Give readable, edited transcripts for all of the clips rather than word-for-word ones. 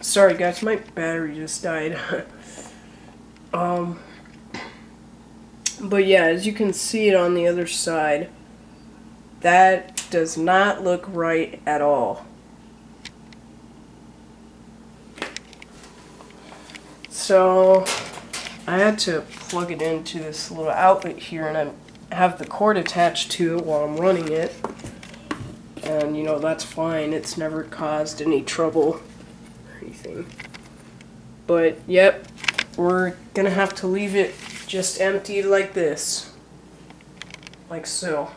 Sorry guys, my battery just died. But yeah, as you can see it on the other side, that does not look right at all. So I had to plug it into this little outlet here, and I have the cord attached to it while I'm running it. And you know, that's fine. It's never caused any trouble or anything. But yep, we're gonna have to leave it just emptied like this. Like so.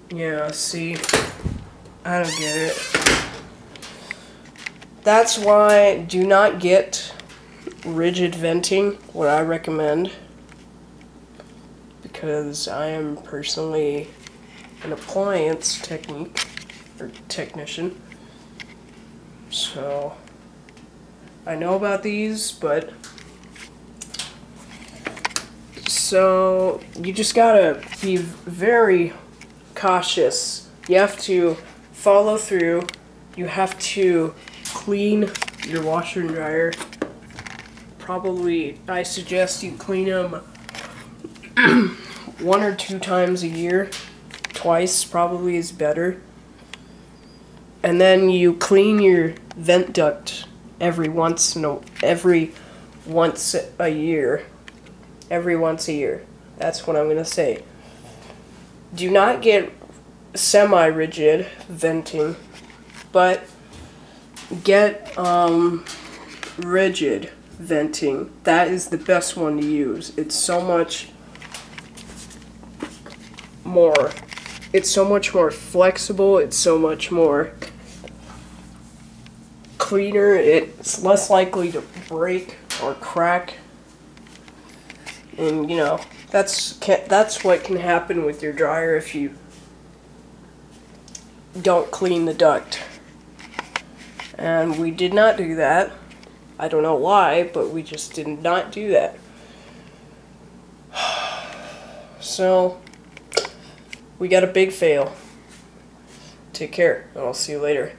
Yeah, see? I don't get it. That's why do not get rigid venting, what I recommend. Because I am personally an appliance technician. So I know about these, but so you just gotta be very cautious. You have to follow through. You have to clean your washer and dryer. Probably, I suggest you clean them 1 or 2 times a year. Twice probably is better. And then you clean your vent duct every once a year. Every once a year. That's what I'm gonna say. Do not get semi-rigid venting, but get rigid venting. That is the best one to use. It's so much more flexible, it's so much more cleaner, it's less likely to break or crack. And you know, that's what can happen with your dryer if you don't clean the duct. And we did not do that. I don't know why, but we just did not do that. So we got a big fail. Take care, and I'll see you later.